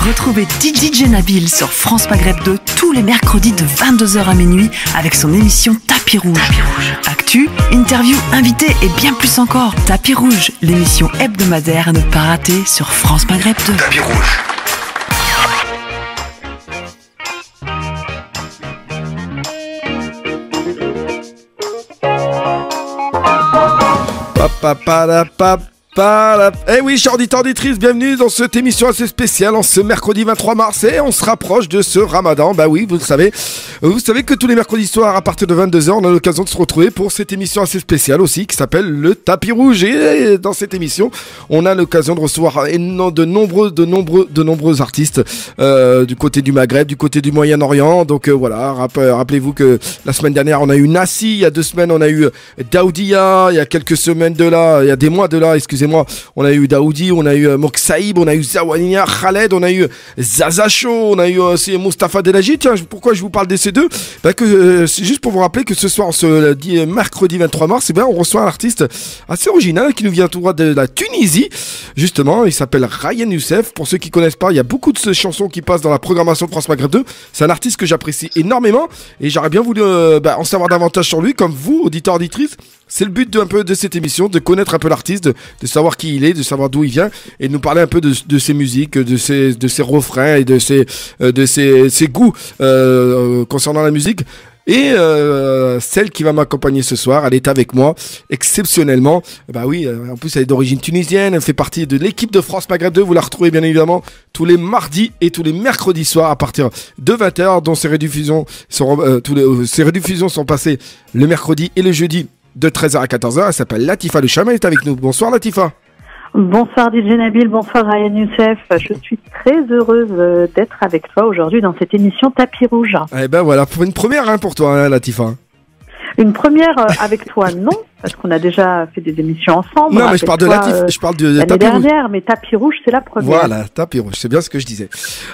Retrouvez DJ Nabil sur France Maghreb 2 tous les mercredis de 22h à minuit avec son émission Tapis Rouge. Actu, interview, invité et bien plus encore. Tapis Rouge, l'émission hebdomadaire à ne pas rater sur France Maghreb 2. Tapis Rouge. Eh oui, chers auditeurs, auditrices, bienvenue dans cette émission assez spéciale en ce mercredi 23 mars et on se rapproche de ce ramadan. Bah oui, vous le savez. Vous savez que tous les mercredis soirs à partir de 22h, on a l'occasion de se retrouver pour cette émission assez spéciale aussi qui s'appelle le Tapis Rouge. Et dans cette émission, on a l'occasion de recevoir de nombreux artistes du côté du Maghreb, du côté du Moyen-Orient. Donc voilà, rappelez-vous que la semaine dernière, on a eu Nassi, il y a 2 semaines, on a eu Daoudia, il y a quelques semaines de là, il y a des mois de là, excusez-moi, on a eu Daoudi, on a eu Moksaïb, on a eu Zawania, Khaled, on a eu Zazacho, on a eu aussi Mustafa Delaji. Tiens, pourquoi je vous parle de ces deux? C'est juste pour vous rappeler que ce soir, ce mercredi 23 mars, on reçoit un artiste assez original qui nous vient tout droit de la Tunisie. Justement, il s'appelle Ryan Youssef. Pour ceux qui connaissent pas, il y a beaucoup de chansons qui passent dans la programmation de France Maghreb 2. C'est un artiste que j'apprécie énormément et j'aurais bien voulu en savoir davantage sur lui, comme vous, auditeurs, auditrices. C'est le but de cette émission, de connaître un peu l'artiste, de savoir qui il est, de savoir d'où il vient et de nous parler un peu de ses musiques, de ses refrains et de ses goûts concernant la musique. Et celle qui va m'accompagner ce soir, elle est avec moi exceptionnellement. Bah oui, en plus elle est d'origine tunisienne, elle fait partie de l'équipe de France Maghreb 2. Vous la retrouvez bien évidemment tous les mardis et tous les mercredis soirs à partir de 20h, dont ses rediffusions sont passées le mercredi et le jeudi de 13h à 14h. Elle s'appelle Latifa Le Cham, elle est avec nous. Bonsoir Latifa. Bonsoir DJ Nabil, bonsoir Ryan Youssef. Je suis très heureuse d'être avec toi aujourd'hui dans cette émission Tapis Rouge. Eh ben voilà, une première pour toi Latifa. Une première avec toi, non, parce qu'on a déjà fait des émissions ensemble. Non, mais je parle de Latifa, je parle de Tapis Rouge. Dernière, mais Tapis Rouge, c'est la première. Voilà, Tapis Rouge, c'est bien ce que je disais.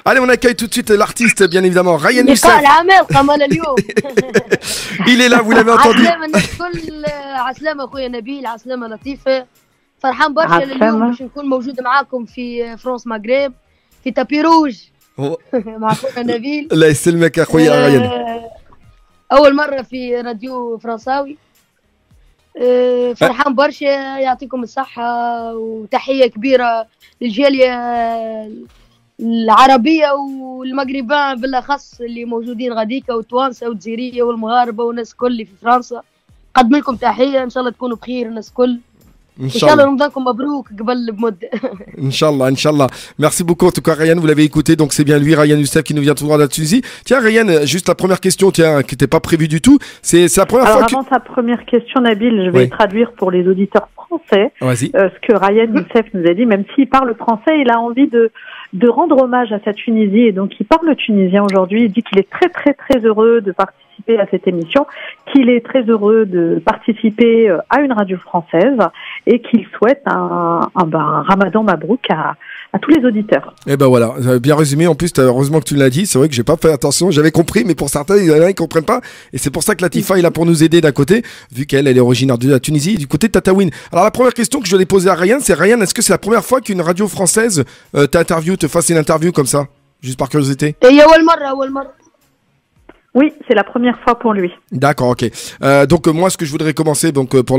Allez, on accueille tout de suite l'artiste, bien évidemment, Ryan Youssef. Il est là, vous l'avez entendu. فرحان برشا لليوم باش نكون موجود معاكم في فرانس مغرب في تابي روج مع خويا نبيل. الله يسلمك يا خويا ريان. اول مره في راديو فرنساوي. فرحان برشا، يعطيكم الصحه وتحيه كبيره للجاليه العربيه والمغربان بالاخص اللي موجودين غاديكا والتوانسه والجزائريه والمغاربه والناس الكل في فرنسا. قدم لكم تحيه، ان شاء الله تكونوا بخير الناس الكل. Inch'Allah, Inch'Allah. Merci beaucoup en tout cas Ryan, vous l'avez écouté, donc c'est bien lui, Ryan Youssef, qui nous vient tout droit de la Tunisie. Tiens Ryan, juste la première question, qui n'était pas prévue du tout, c'est la première fois que... Avant ta première question Nabil, je vais traduire pour les auditeurs français ce que Ryan Youssef nous a dit. Même s'il parle français, il a envie de rendre hommage à sa Tunisie et donc il parle tunisien aujourd'hui. Il dit qu'il est très très très heureux de participer à cette émission, qu'il est très heureux de participer à une radio française et qu'il souhaite un Ramadan Mabrouk à tous les auditeurs. Et ben voilà, bien résumé. En plus, heureusement que tu l'as dit. C'est vrai que j'ai pas fait attention. J'avais compris, mais pour certains, il y en a qui comprennent pas. Et c'est pour ça que Latifa est là pour nous aider d'un côté, vu qu'elle est originaire de la Tunisie, du côté de Tataouine. Alors la première question que je voulais poser à Ryan, c'est Ryan, est-ce que c'est la première fois qu'une radio française te fasse une interview comme ça, juste par curiosité? Oui, c'est la première fois pour lui. D'accord, ok. Donc moi, ce que je voudrais commencer pour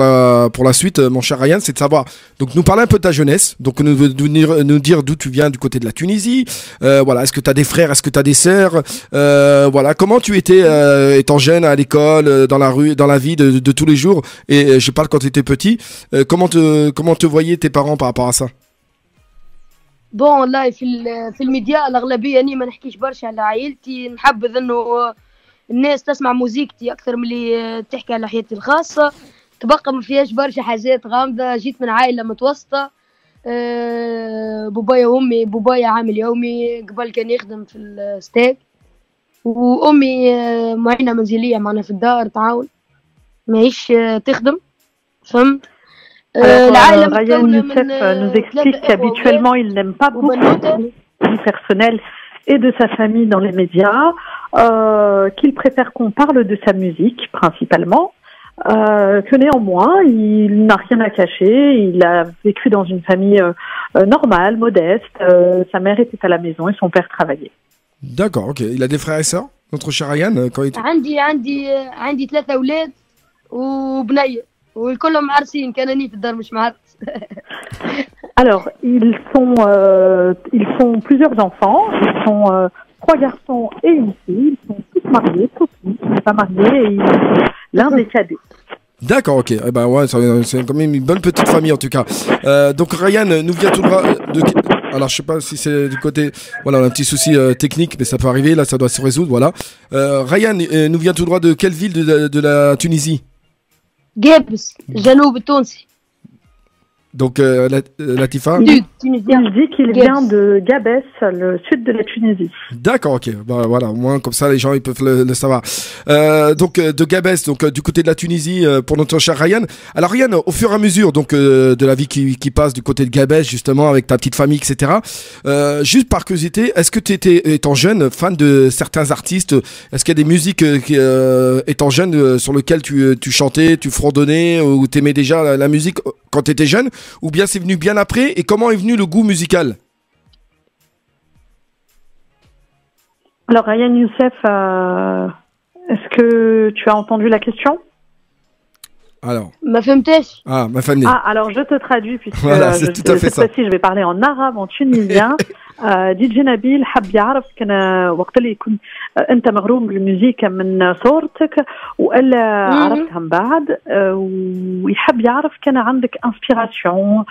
la suite, mon cher Ryan, c'est de savoir, donc nous parler un peu de ta jeunesse, donc nous dire d'où tu viens du côté de la Tunisie. Voilà, est-ce que tu as des frères, est-ce que tu as des sœurs, voilà, comment tu étais étant jeune à l'école, dans la rue, dans la vie de tous les jours. Et je parle quand tu étais petit. Comment te voyaient tes parents par rapport à ça? بون والله في الميديا الأغلبية أني ما نحكيش برشا على عائلتي، نحبذ إنه الناس تسمع موزيكتي أكثر من اللي تحكي على حياتي الخاصة. تبقى ما فيهاش برشا حاجات غامضة. جيت من عائلة متوسطة، بابايا وأمي. بابايا عامل يومي، قبل كان يخدم في الستيك، وأمي معينة منزلية معنا في الدار، تعاون ماهيش تخدم، فهمت. Ryan Youssef nous explique qu'habituellement il n'aime pas beaucoup du personnel et de sa famille dans les médias, qu'il préfère qu'on parle de sa musique principalement, que néanmoins, il n'a rien à cacher. Il a vécu dans une famille normale, modeste. Sa mère était à la maison et son père travaillait. D'accord, ok. Il a des frères et sœurs, notre cher Ryan, quand il était... عندي 3 أولاد وبنية والكلهم عرسين كانني في الدار مش معرس. Alors, ils sont plusieurs enfants. Ils sont 3 garçons et une fille. Ils sont tous mariés, sauf lui, qui n'est pas marié, et l'un des cadets. D'accord, ok. Eh ben ouais, c'est quand même une bonne petite famille en tout cas. Donc Ryan nous vient tout droit de... Alors je sais pas si c'est du côté... Voilà, on a un petit souci technique, mais ça peut arriver, là ça doit se résoudre, voilà. Ryan nous vient tout droit de quelle ville de la Tunisie? جابس جنوب التونسي. Donc Latifa? Il dit qu'il vient de Gabès, le sud de la Tunisie. D'accord, ok. Bah, voilà, au moins comme ça les gens ils peuvent le savoir. Donc de Gabès, donc du côté de la Tunisie pour notre cher Ryan. Alors Ryan, au fur et à mesure donc de la vie qui passe du côté de Gabès justement avec ta petite famille, etc. Juste par curiosité, est-ce que tu étais étant jeune fan de certains artistes? Est-ce qu'il y a des musiques étant jeune sur lesquelles tu chantais, tu fredonnais ou t'aimais déjà la musique quand tu étais jeune? Ou bien c'est venu bien après? Et comment est venu le goût musical? Alors Ryan Youssef, est-ce que tu as entendu la question? Alors. ما فهمتش. Ah, ma famille. Ah, alors je te traduis puisque voilà, c'est tout à fait cette fois-ci je vais parler en arabe, en tunisien. DJ نبيل حب يعرف كان وقت اللي كنت انت مغروم بالموسيقى من صورتك والا عرفتها من بعد ويحب يعرف كان عندك انسبيراسيون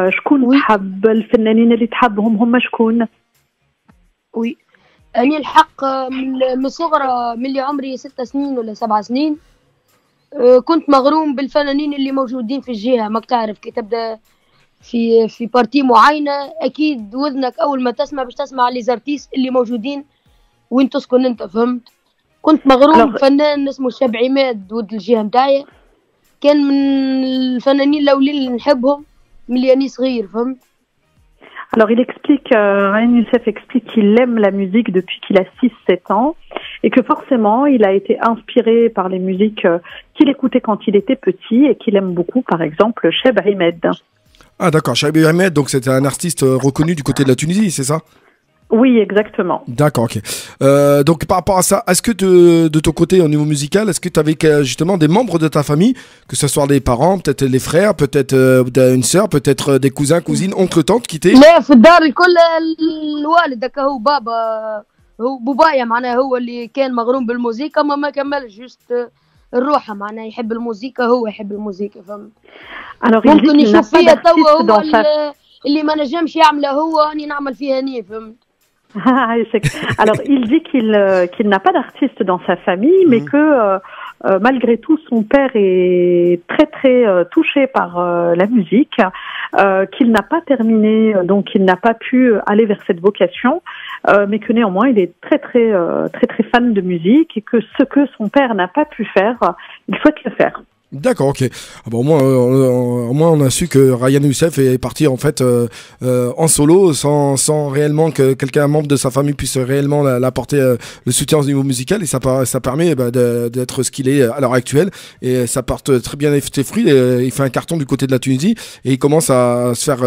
شكون تحب الفنانين اللي تحبهم هم شكون؟ وي اني الحق من صغرى من اللي عمري 6 سنين ولا 7 سنين كنت مغروم بالفنانين اللي موجودين في الجهة. ما تعرف كي تبدا في بارتي معينة أكيد وذنك أول ما تسمع باش تسمع لي زارتيس اللي موجودين وين تسكن أنت، فهمت؟ كنت مغروم بفنان اسمه شاب عماد ود الجهة متاعي، كان من الفنانين الأولين اللي نحبهم من اللي أني صغير، فهمت؟ Alors il explique, Ryan Youssef explique qu'il aime la musique depuis qu'il a 6-7 ans et que forcément il a été inspiré par les musiques qu'il écoutait quand il était petit et qu'il aime beaucoup, par exemple Cheb Ahmed. Ah d'accord, Cheb Ahmed, donc c'était un artiste reconnu du côté de la Tunisie, c'est ça? Oui, exactement. D'accord, ok. Donc par rapport à ça, est-ce que de ton côté au niveau musical, est-ce que tu avais justement des membres de ta famille, que ce soit des parents, peut-être les frères, peut-être une sœur, peut-être des cousins, cousines, oncles, tantes qui étaient... لا في الدار الكل الوالد هكا هو بابا هو بابايا معناها هو اللي كان مغروم بالموسيقى ما كملش جوست الروحه معناها يحب الموسيقى هو يحب الموسيقى فهمت. ممكن يشوف فيها توا هو اللي ما نجمش يعمله هو اني نعمل فيها هني فهمت. Alors, il dit qu'il n'a pas d'artiste dans sa famille, mais que malgré tout, son père est très très touché par la musique, qu'il n'a pas terminé, donc il n'a pas pu aller vers cette vocation, mais que néanmoins, il est très très fan de musique et que ce que son père n'a pas pu faire, il souhaite le faire. D'accord, ok. Ah bon, au moins on a su que Ryan Youssef est parti en fait en solo sans réellement que quelqu'un, un membre de sa famille puisse réellement l'apporter le soutien au niveau musical, et ça permet d'être ce qu'il est à l'heure actuelle, et ça porte très bien ses fruits. Il fait un carton du côté de la Tunisie et il commence à se faire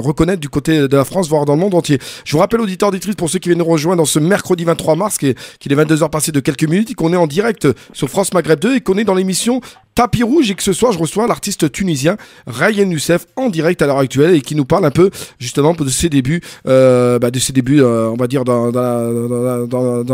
reconnaître du côté de la France, voire dans le monde entier. Je vous rappelle, auditeurs, auditrices, pour ceux qui viennent nous rejoindre dans ce mercredi 23 mars, qu'il est 22h passé de quelques minutes, et qu'on est en direct sur France Maghreb 2 et qu'on est dans l'émission Tapis Rouge, et que ce soir je reçois l'artiste tunisien Ryan Youssef en direct à l'heure actuelle, et qui nous parle un peu justement de ses débuts, on va dire dans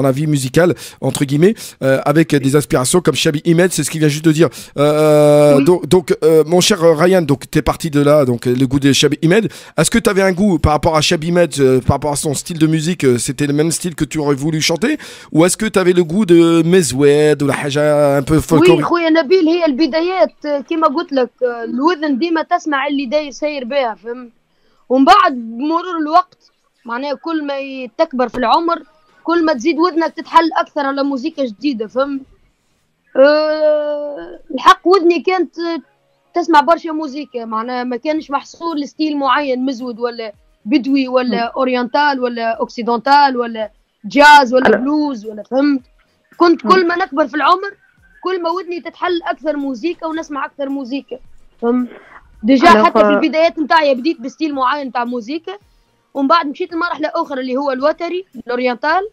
la vie musicale entre guillemets, avec des inspirations comme Chabi Ahmed, c'est ce qu'il vient juste de dire. Oui. Donc mon cher Ryan, donc t'es parti de là, donc le goût de Chabi Ahmed. Est-ce que tu avais un goût par rapport à Chabi Ahmed, par rapport à son style de musique, c'était le même style que tu aurais voulu chanter, ou est-ce que tu avais le goût de Mezoued ou la haja un peu folklorique? Oui, خويا نبيل، هي البدايات كما قلت لك الوذن ديما تسمع اللي داير ساير بها فهم، ومن بعد بمرور الوقت معناها كل ما تكبر في العمر كل ما تزيد وذنك تتحل اكثر على موسيقى جديده فهم. الحق وذني كانت تسمع برشا موسيقى معناها ما كانش محصور لستيل معين، مزود ولا بدوي ولا اورينتال ولا اوكسيدونتال ولا جاز ولا بلوز ولا فهمت. كنت كل ما نكبر في العمر كل ما ودني تتحل اكثر موزيكا ونسمع اكثر موزيكا. ديجا حتى في البدايات نتاعي بديت بستيل معين نتاع موزيكا، ومن بعد مشيت لمرحله اخرى اللي هو الوتري الاورينتال،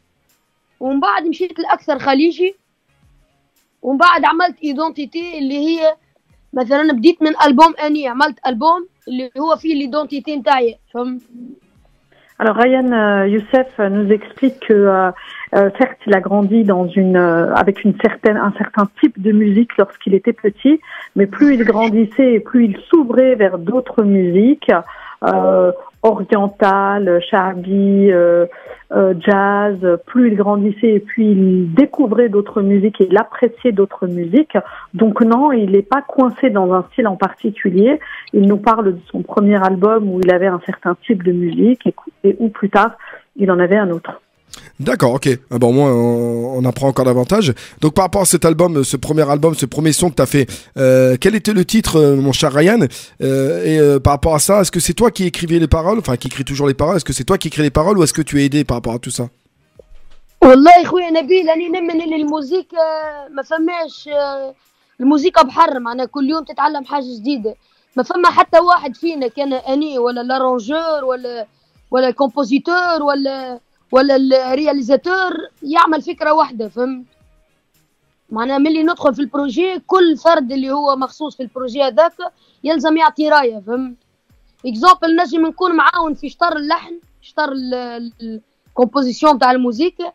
ومن بعد مشيت لاكثر خليجي، ومن بعد عملت ايدونتيتي اللي هي مثلا بديت من البوم اني عملت البوم اللي هو فيه ليدونتيتي نتاعي. فهمت؟ Alors Ryan Youssef nous explique que certes il a grandi dans avec un certain type de musique lorsqu'il était petit, mais plus il grandissait et plus il s'ouvrait vers d'autres musiques orientales, sha'bi, jazz. Plus il grandissait et plus il découvrait d'autres musiques et il appréciait d'autres musiques. Donc non, il n'est pas coincé dans un style en particulier. Il nous parle de son premier album où il avait un certain type de musique et où plus tard il en avait un autre. D'accord, ok. Bon, au moins, on apprend encore davantage. Donc, par rapport à cet album, ce premier son que tu as fait, quel était le titre, mon cher Ryan? Et par rapport à ça, est-ce que c'est toi qui écrivais les paroles, enfin, qui écrit toujours les paroles? Est-ce que c'est toi qui écris les paroles ou est-ce que tu es aidé par rapport à tout ça? والله خويا نبيل أنا نؤمن إن الموسيقى ما فماش الموسيقى بحر، معناها كل يوم تتعلم حاجة جديدة. ما فما حتى واحد فينا كان أني ولا لارونجور ولا الكومبوزيتور ولا الرياليزاتور يعمل فكرة واحدة. فهمت؟ معناها ملي ندخل في البروجي كل فرد اللي هو مخصوص في البروجي هذاك يلزم يعطي راية. فهمت؟ اكزامبل نجم نكون معاون في شطر اللحن، شطر الكومبوزيسيون تاع الموسيقى،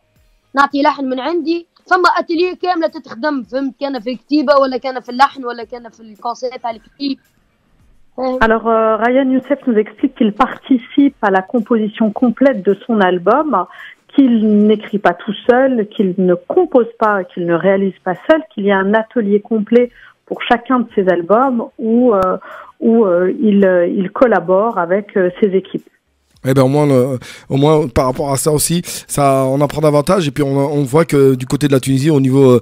نعطي لحن من عندي، فما اتيليه كاملة تتخدم. فهمت؟ كان في الكتيبة ولا كان في اللحن ولا كان في الكونسيبت تاع الكليب. Alors Ryan Youssef nous explique qu'il participe à la composition complète de son album, qu'il n'écrit pas tout seul, qu'il ne compose pas, qu'il ne réalise pas seul, qu'il y a un atelier complet pour chacun de ses albums où il collabore avec ses équipes. Eh ben au moins par rapport à ça aussi, ça on apprend davantage et puis on voit que du côté de la Tunisie au niveau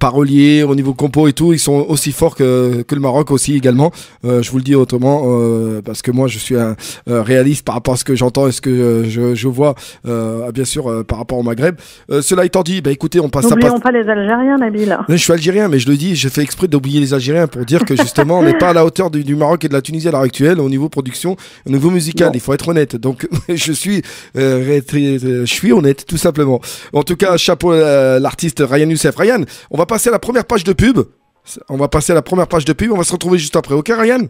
parolier, au niveau compo et tout, ils sont aussi forts que le Maroc aussi également. Je vous le dis autrement parce que moi je suis un réaliste par rapport à ce que j'entends et ce que je vois bien sûr par rapport au Maghreb. Cela étant dit, bah écoutez, on passe. N'oublions pas les Algériens, Nabil. Je suis algérien, mais je le dis, je fais exprès d'oublier les Algériens pour dire que justement on n'est pas à la hauteur du Maroc et de la Tunisie à l'heure actuelle au niveau production, au niveau musical. Il faut être honnête. Donc je suis honnête, tout simplement. En tout cas, chapeau l'artiste Ryan Youssef. Ryan, on va passer à la première page de pub. On va se retrouver juste après. Ok, Ryan?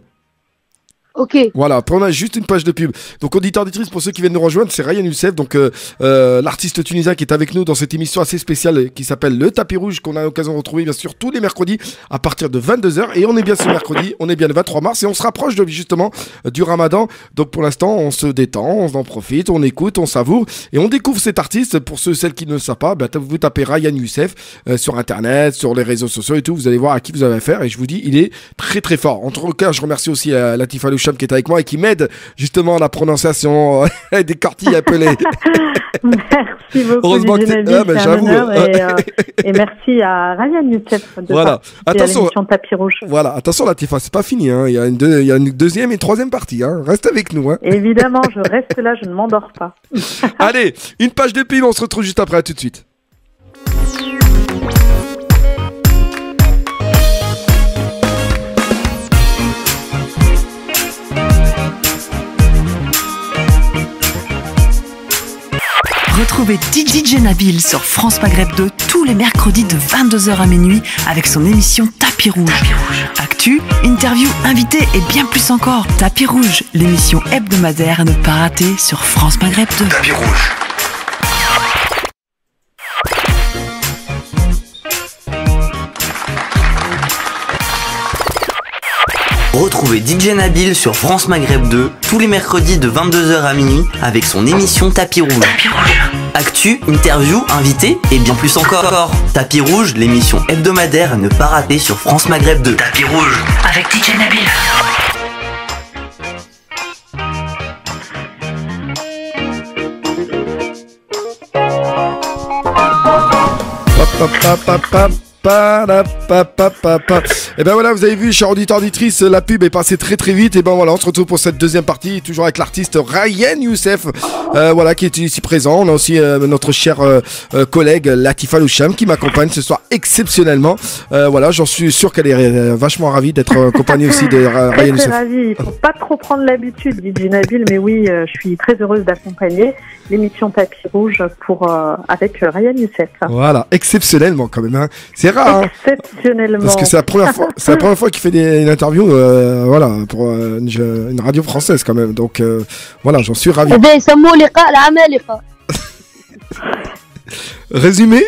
Ok. Voilà, on a juste une page de pub. Donc, auditeur auditrice, pour ceux qui viennent nous rejoindre, c'est Ryan Youssef, donc l'artiste tunisien qui est avec nous dans cette émission assez spéciale qui s'appelle Le Tapis Rouge, qu'on a l'occasion de retrouver bien sûr tous les mercredis à partir de 22h. Et on est bien ce mercredi, on est bien le 23 mars et on se rapproche justement du Ramadan. Donc pour l'instant, on se détend, on en profite, on écoute, on savoure et on découvre cet artiste. Pour celles qui ne le savent pas, vous tapez Ryan Youssef sur internet, sur les réseaux sociaux et tout, vous allez voir à qui vous avez affaire et je vous dis, il est très très fort. En tout cas, je remercie aussi Latifa Loucham qui est avec moi et qui m'aide justement à la prononciation des quartilles appelées. Merci beaucoup. Heureusement que j'avoue. Et merci à Ryan Youssef de attention, l'émission Tapis Rouge. Voilà, attention Latifa, c'est pas fini. Hein. Il y a une deuxième et troisième partie. Hein. Reste avec nous. Hein. Évidemment, je reste là, je ne m'endors pas. Allez, une page de pub, on se retrouve juste après. À tout de suite. Retrouvez DJ Nabil sur France Maghreb 2 tous les mercredis de 22h à minuit avec son émission Tapis Rouge. Actu, interview, invité et bien plus encore. Tapis Rouge, l'émission hebdomadaire à ne pas rater sur France Maghreb 2. Tapis Rouge. Retrouvez DJ Nabil sur France Maghreb 2 tous les mercredis de 22h à minuit avec son émission Tapis Rouge. Actu, interview, invité et bien plus encore. Tapis Rouge, l'émission hebdomadaire à ne pas rater sur France Maghreb 2. Tapis Rouge avec DJ Nabil. Et ben voilà, vous avez vu, chers auditeurs auditrices, la pub est passée très très vite. Et ben voilà, on se retrouve pour cette deuxième partie, toujours avec l'artiste Ryan Youssef, voilà, qui est ici présent. On a aussi notre cher collègue Latifa Loucham qui m'accompagne ce soir exceptionnellement. Voilà, j'en suis sûr qu'elle est vachement ravie d'être accompagnée aussi de Ryan Youssef. Très ravie, il faut pas trop prendre l'habitude, DJ Nabil, mais oui, je suis très heureuse d'accompagner l'émission Tapis Rouge avec Ryan Youssef. Voilà, exceptionnellement quand même, hein. C'est rare, hein. Exceptionnellement. Parce que c'est la première fois qu'il fait une interview, voilà, pour une radio française quand même. Donc voilà, j'en suis ravi. Résumé?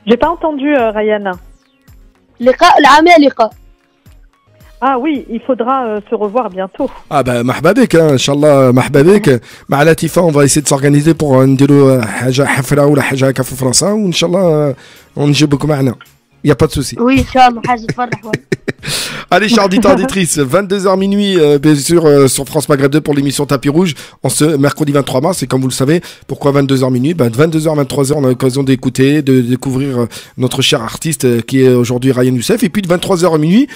J'ai pas entendu Ryan. Ah oui, il faudra se revoir bientôt. Ah bah مرحبا بك ان شاء الله مرحبا بك مع لطيفة. On va essayer de s'organiser pour نديروا حاجة حفلة ولا حاجة هكا في فرنسا وان شاء الله نجيبكم معنا. Il n'y a pas de souci. Oui, Inch'Allah, حاجة تفرح. Allez, chers auditeurs auditrices, 22h minuit, bien sûr, sur France Maghreb 2 pour l'émission Tapis Rouge, en ce mercredi 23 mars. Et comme vous le savez, pourquoi 22h minuit? 22h, 23h, on a l'occasion d'écouter, de découvrir notre cher artiste qui est aujourd'hui Ryan Youssef. Et puis de 23h minuit,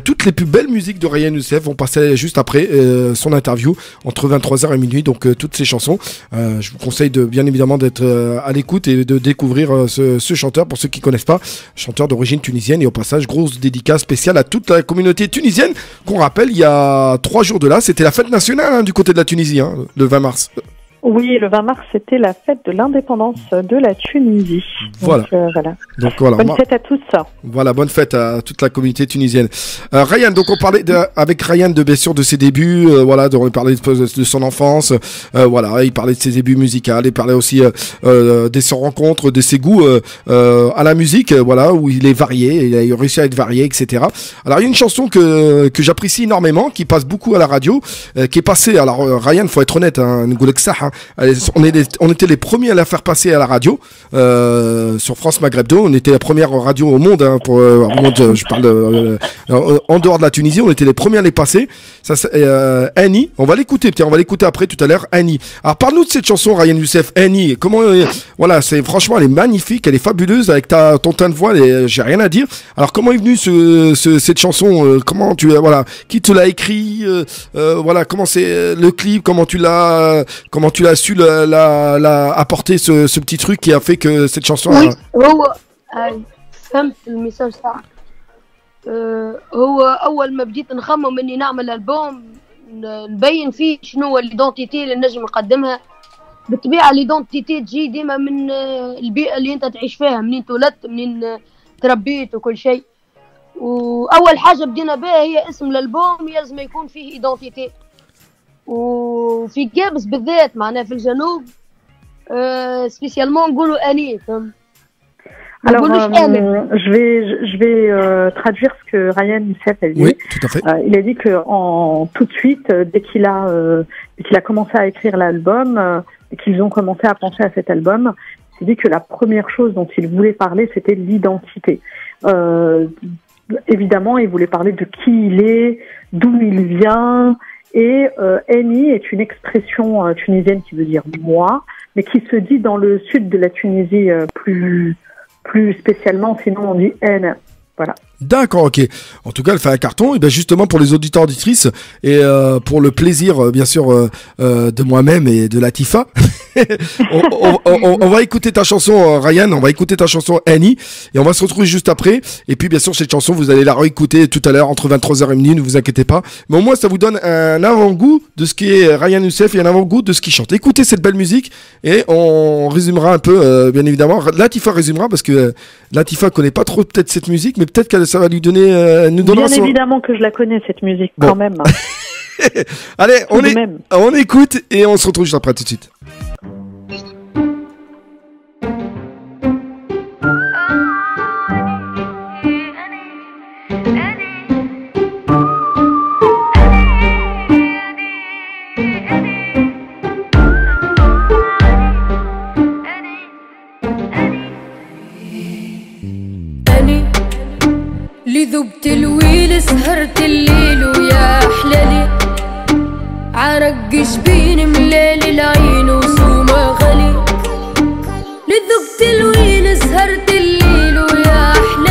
toutes les plus belles musiques de Ryan Youssef vont passer juste après son interview, entre 23h et minuit. Donc toutes ces chansons, je vous conseille bien évidemment d'être à l'écoute et de découvrir ce chanteur, pour ceux qui ne connaissent pas, chanteur d'origine tunisienne. Et au passage, grosse dédicace spéciale à toute la communauté tunisienne, qu'on rappelle, il y a 3 jours de là, c'était la fête nationale, hein, du côté de la Tunisie, hein, le 20 mars. Oui, le 20 mars, c'était la fête de l'indépendance de la Tunisie. Voilà. Donc, voilà. Bonne fête à tous. Voilà, bonne fête à toute la communauté tunisienne. Ryan, donc on parlait avec Ryan bien sûr de ses débuts, voilà, on parlait de son enfance, voilà, il parlait de ses débuts musicaux, il parlait aussi de ses rencontres, de ses goûts à la musique, voilà, où il est varié, il a réussi à être varié, etc. Alors il y a une chanson que j'apprécie énormément, qui passe beaucoup à la radio, qui est passée. Alors Ryan, faut être honnête, hein, on était les premiers à la faire passer à la radio sur France Maghreb 2. On était la première radio au monde, hein, je parle en dehors de la Tunisie. On était les premiers à les passer. Ça, Annie, on va l'écouter après tout à l'heure. Annie. Alors parle-nous de cette chanson, Ryan Youssef. Annie. Comment voilà, franchement, elle est magnifique, elle est fabuleuse avec ton teint de voix. J'ai rien à dire. Alors comment est venue cette chanson? Comment qui te l'a écrit? Voilà, comment c'est le clip? Comment tu l'as su apporter ce petit truc qui a fait que cette chanson oui, هو فهمت الميساج تاعك. هو اول ما بديت نخمم اني نعمل البوم نبين فيه شنو هو ليدونتيتي اللي نجم نقدمها. بالطبيعه ليدونتيتي تجي ديما من البيئه اللي انت تعيش فيها، منين تولدت، منين تربيت وكل شيء. واول حاجه بدينا بها هي اسم الالبوم يلزم يكون فيه ايدونتيتي. وفي جابس بالذات معناها في الجنوب spécialement نقولوا أني. Alors, je vais traduire ce que Ryan Youssef a dit. Oui, tout à fait. Il a dit que tout de suite, dès qu'il a commencé à écrire l'album, et qu'ils ont commencé à penser à cet album, il dit que la première chose dont il voulait parler, c'était l'identité. Évidemment, il voulait parler de qui il est, d'où il vient. Et Eni est une expression tunisienne qui veut dire moi, mais qui se dit dans le sud de la Tunisie plus spécialement, sinon on dit N. Voilà. D'accord, ok. En tout cas, elle fait un carton. Et bien justement pour les auditeurs auditrices et pour le plaisir, bien sûr, de moi-même et de Latifa, on va écouter ta chanson, Ryan. On va écouter ta chanson Annie et on va se retrouver juste après. Et puis bien sûr cette chanson, vous allez la réécouter tout à l'heure entre 23h et minuit. Ne vous inquiétez pas. Mais au moins ça vous donne un avant-goût de ce qui est Ryan Youssef et un avant-goût de ce qu'il chante. Écoutez cette belle musique et on résumera un peu, bien évidemment. Latifa résumera parce que Latifa connaît pas trop peut-être cette musique, mais peut-être que ça va lui donner bien évidemment que je la connais cette musique quand même. Allez, on écoute et on se retrouve juste après tout de suite. ذبت الويل سهرت الليل ويا حلالي عرق جبين ملالي العين وسومة غلي لذبت الويل سهرت الليل ويا حلالي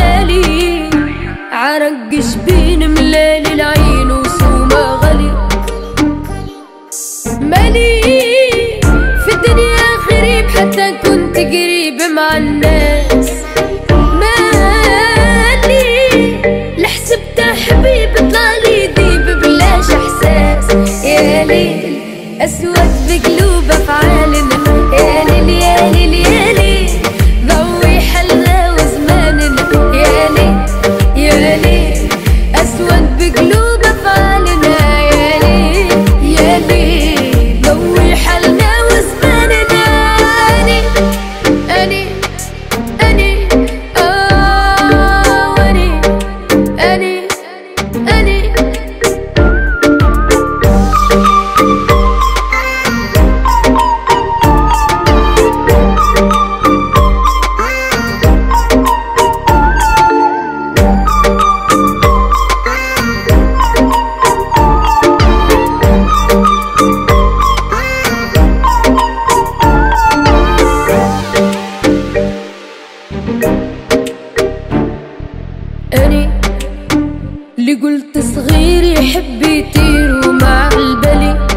يحب يطير مع البلي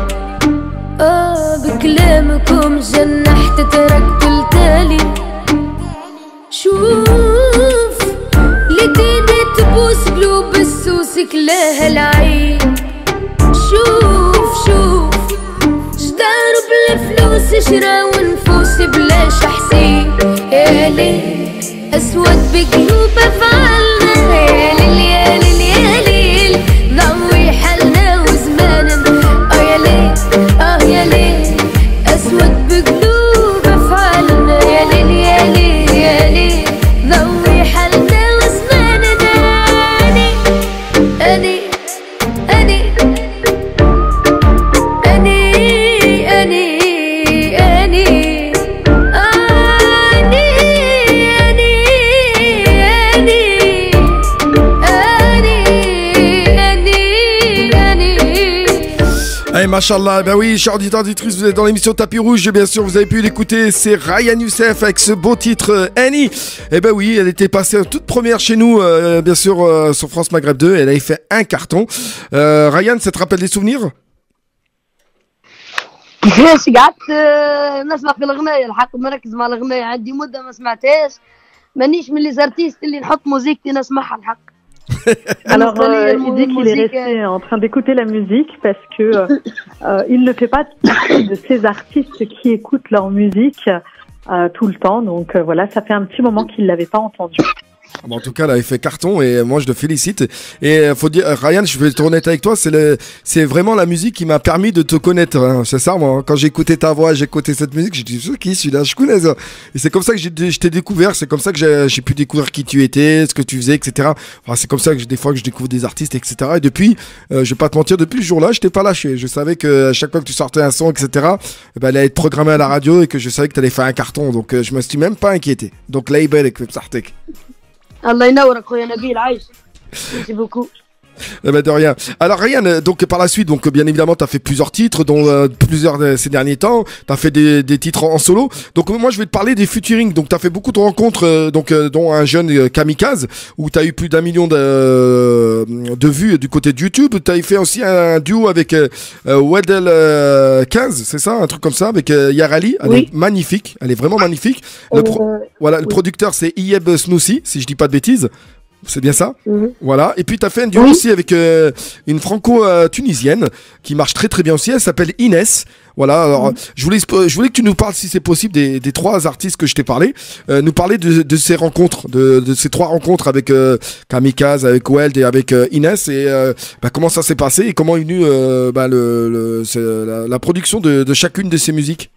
بكلامكم جنحت تركت التالي شوف لديني تبوس قلوب السوس كلاها العين شوف جدار بلا فلوس شراو نفوس بلاش حسين يا ليل اسود بقلوب افعالنا يا ليل يا ليل يا ليل ضوي حالنا وزماننا يا ليل يا ليل اسود بقلوب افعالنا يا ليل يا ليل يا ليل ضوي حالنا وزماننا اني Hey, machallah, ben oui, chers auditeurs, auditrices, vous êtes dans l'émission Tapis Rouge, bien sûr, vous avez pu l'écouter, c'est Ryan Youssef avec ce beau titre Annie. Eh ben oui, elle était passée toute première chez nous, bien sûr, sur France Maghreb 2, elle avait fait un carton. Ryan, ça te rappelle des souvenirs? كيفاش قعدت نسمع في الأغنية الحق مركز مع الأغنية عندي مدة ما سمعتهاش مانيش من لي زارتيست اللي نحط موزيكتي نسمعها الحق. Alors, il dit qu'il est resté en train d'écouter la musique parce que il ne fait pas partie de ces artistes qui écoutent leur musique tout le temps. Donc voilà, ça fait un petit moment qu'il l'avait pas entendu. Bon, en tout cas, elle avait fait carton et moi je le félicite. Et faut dire, Ryan, je vais être honnête avec toi, c'est vraiment la musique qui m'a permis de te connaître. Hein. C'est ça, moi. Quand j'ai écouté ta voix, j'ai écouté cette musique, j'ai dit, qui celui-là, je connais ça. Et c'est comme ça que je t'ai découvert. C'est comme ça que j'ai pu découvrir qui tu étais, ce que tu faisais, etc. Enfin, c'est comme ça que des fois que je découvre des artistes, etc. Et depuis, je vais pas te mentir, depuis ce jour-là, je t'ai pas lâché. Je savais que à chaque fois que tu sortais un son, etc., ben, elle allait être programmée à la radio et que je savais que tu allais faire un carton. Donc je me suis même pas inquiété. Donc là, il est بصحتك. الله ينورك خويا نبيل عايش. Merci beaucoup. Eh ben de rien. Alors Ryan, donc par la suite, donc bien évidemment, tu as fait plusieurs titres, dont plusieurs ces derniers temps. Tu as fait des titres en solo. Donc moi, je vais te parler des featuring. Donc tu as fait beaucoup de rencontres, dont un jeune Kamikaze, où tu as eu plus d'1 million de vues du côté de YouTube. Tu as fait aussi un duo avec Weddell 15, c'est ça, un truc comme ça, avec Yarali. Elle est magnifique, elle est vraiment magnifique. Le producteur, c'est Iyeb Snoussi, si je dis pas de bêtises. C'est bien ça. Voilà. Et puis tu as fait un duo aussi avec une franco-tunisienne qui marche très très bien aussi. Elle s'appelle Inès. Voilà. Alors je voulais que tu nous parles, si c'est possible, des trois artistes que je t'ai parlé. Nous parler de ces rencontres, de ces trois rencontres avec Kamikaze, avec Weld et avec Inès. Et comment ça s'est passé et comment est venue la production de chacune de ces musiques.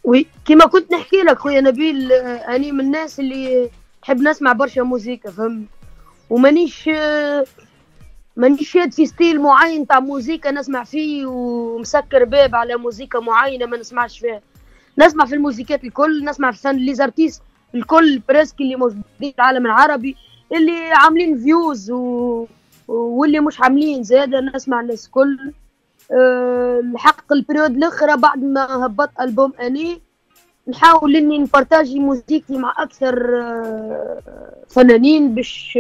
Oui. كما كنت نحكي لك خويا نبيل أنا من الناس اللي نحب نسمع برشا موسيقى فهم ومانيش شاد في ستيل معين تاع موسيقى نسمع فيه ومسكر باب على موسيقى معينه ما نسمعش فيها. نسمع في الموسيقات الكل، نسمع في فن لي زارتيست الكل بريسك اللي موجودين في العالم العربي اللي عاملين فيوز واللي مش عاملين زاده نسمع الناس كل. الحق البريود الاخرى بعد ما هبط البوم اني نحاول اني نبارتاجي موسيقتي مع اكثر فنانين باش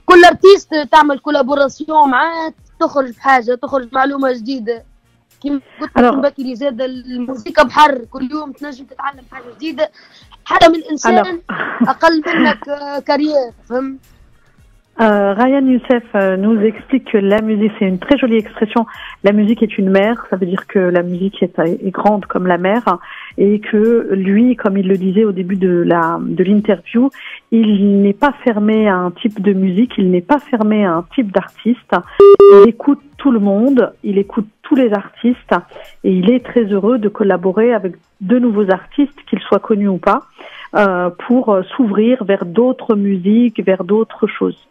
كل ارتيست تعمل كولابوراسيون معاه تخرج بحاجه، تخرج معلومه جديده. كيما قلت لكم بكري زاد الموسيقى بحر، كل يوم تنجم تتعلم حاجه جديده حتى من انسان اقل منك كارير فهم. Ryan Youssef nous explique que la musique, c'est une très jolie expression, la musique est une mer, ça veut dire que la musique est grande comme la mer et que lui, comme il le disait au début de l'interview, il n'est pas fermé à un type de musique, il n'est pas fermé à un type d'artiste, il écoute tout le monde, il écoute tous les artistes et il est très heureux de collaborer avec de nouveaux artistes, qu'ils soient connus ou pas, pour s'ouvrir vers d'autres musiques, vers d'autres choses.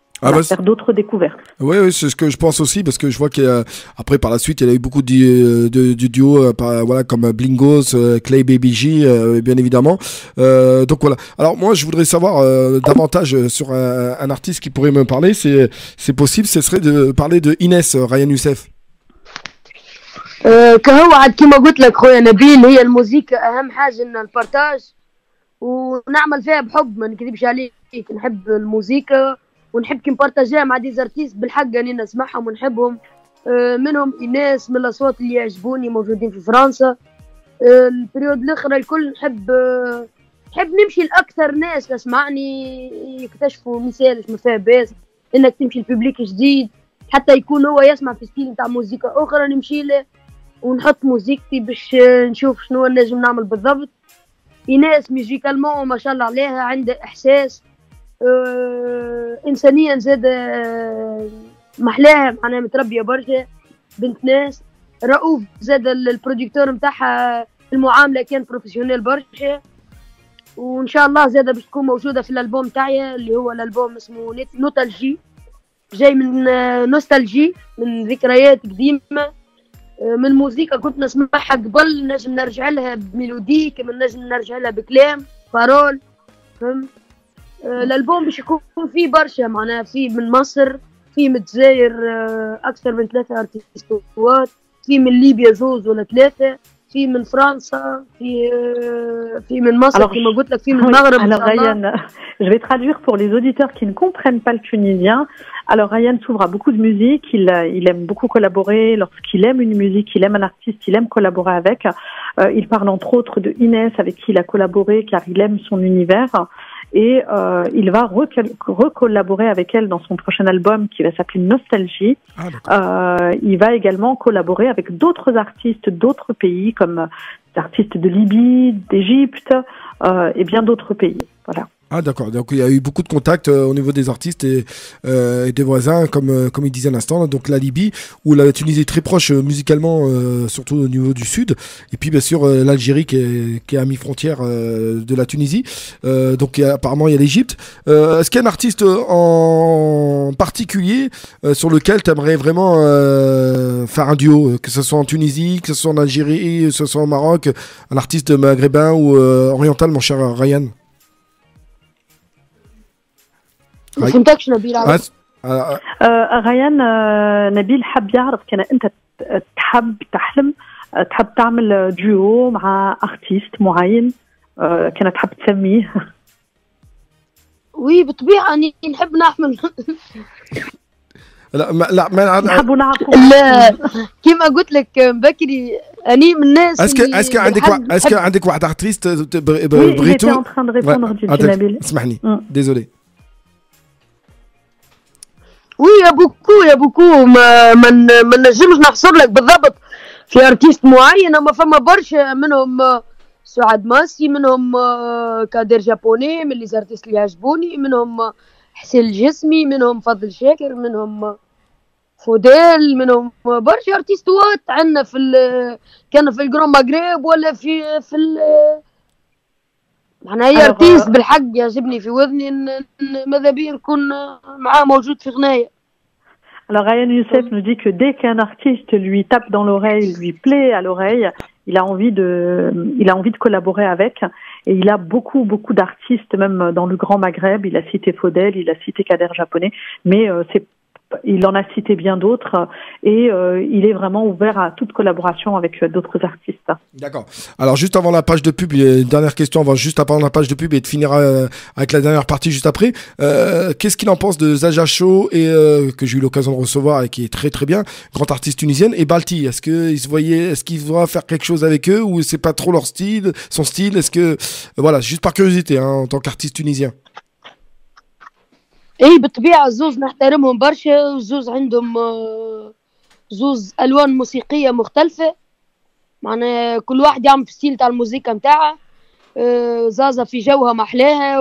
Faire d'autres découvertes. Oui, c'est ce que je pense aussi, parce que je vois qu'après par la suite, il y a eu beaucoup de duos, voilà, comme Blingos, Clay Baby J, bien évidemment. Donc voilà. Alors moi, je voudrais savoir davantage sur un artiste qui pourrait me parler. C'est possible, ce serait de parler de Inès, Ryan Youssef. كهو عاد كيما قلت لك خويا نبيل، هي الموسيقى أهم حاجة إن البارتاج ونعمل فيها بحب، ما نكذبش عليك، نحب الموسيقى ونحب كي نبارطاجيها مع ديزارتيست بالحق اني نسمعهم ونحبهم. منهم ايناس من الاصوات اللي يعجبوني موجودين في فرنسا. البريود الاخرى الكل نحب نمشي لاكثر ناس تسمعني يكتشفوا مثال ما فيها باس انك تمشي لببليك جديد حتى يكون هو يسمع في ستيل نتاع موسيقى اخرى نمشي له ونحط موسيقتي باش نشوف شنو نجم نعمل بالضبط. ايناس ميوزيكالمون ما شاء الله عليها عندها احساس. انسانيا زاد محلاها معناها متربيه برشا بنت ناس. رؤوف زاد البروديكتور نتاعها المعامله كان بروفيسيونيل برشا. وان شاء الله زاد باش تكون موجوده في الالبوم تاعي اللي هو الالبوم اسمه نوستالجي جاي من نوستالجي من ذكريات قديمه من موسيقى كنت نسمعها قبل نجم نرجع لها بميلودي كما نجم نرجع لها بكلام بارول فهمت. الالبوم باش يكون فيه برشا معناها فيه من مصر فيه من الجزائر اكثر من 3 ارتيستوات فيه من ليبيا 2 ولا 3 فيه من فرنسا فيه من مصر كما قلت لك فيه من المغرب. Alors Ryan, je vais traduire pour les auditeurs qui ne comprennent pas le tunisien. Alors Ryan s'ouvre à beaucoup de musique, il aime beaucoup collaborer lorsqu'il aime une musique, il aime un artiste, il aime collaborer avec. Il parle entre autres de Inès avec qui il a collaboré car il aime son univers. Et il va recollaborer avec elle dans son prochain album qui va s'appeler Nostalgie. Il va également collaborer avec d'autres artistes d'autres pays comme des artistes de Libye, d'Égypte et bien d'autres pays. Voilà. Ah d'accord, donc il y a eu beaucoup de contacts au niveau des artistes et des voisins comme il disait à l'instant, donc la Libye où la Tunisie est très proche musicalement surtout au niveau du sud et puis bien sûr l'Algérie qui est à mi-frontière de la Tunisie, donc apparemment il y a l'Égypte. Est-ce qu'il y a un artiste en particulier sur lequel tu aimerais vraiment faire un duo, que ce soit en Tunisie, que ce soit en Algérie, que ce soit au Maroc, un artiste maghrébin ou oriental mon cher Ryan? ما فهمتكش نبيل ريان نبيل حب يعرف كان انت تحب تعمل ديو مع ارتيست معين كان تحب تسميه. وي بالطبيعه اني نحب نعمل لا ما نحبوا نعرفوا. لا كيما قلت لك بكري اني من الناس اسكو عندك واحد ارتيست بغيتو نبيل اسمحني ديزولي. وي يا بوكو ما نجمش نحصر لك بالضبط في ارتيست معين اما فما برشا منهم سعاد ماسي منهم كادر جابوني من لي زارتيست اللي يعجبوني منهم حسين الجسمي منهم فضل شاكر منهم فوديل منهم برشا ارتيستوات عندنا كان في الجرون ماغريب ولا في معناها هي ارتيست بالحق يعجبني في وذني ماذا بيا نكون معاه موجود في غناية. Alors Ryan Youssef nous dit que dès qu'un artiste lui tape dans l'oreille, lui plaît à l'oreille, il a envie de collaborer avec. Et il a beaucoup d'artistes même dans le Grand Maghreb. Il a cité Faudel, il a cité Kader Japonais, mais il en a cité bien d'autres et il est vraiment ouvert à toute collaboration avec d'autres artistes. D'accord. Alors juste avant la page de pub, une dernière question, on va juste avant la page de pub et de finir avec la dernière partie juste après. Qu'est-ce qu'il en pense de Zaza Show et que j'ai eu l'occasion de recevoir et qui est très très bien, grande artiste tunisienne, et Balti? Est-ce qu'il va faire quelque chose avec eux ou c'est pas trop son style? Est-ce que voilà, juste par curiosité hein, en tant qu'artiste tunisien. اي بالطبيعه الزوز نحترمهم برشا والزوز عندهم زوز الوان موسيقيه مختلفه معناها كل واحد يعمل في ستيل تاع الموسيقى نتاعها. زازا في جوها محلاها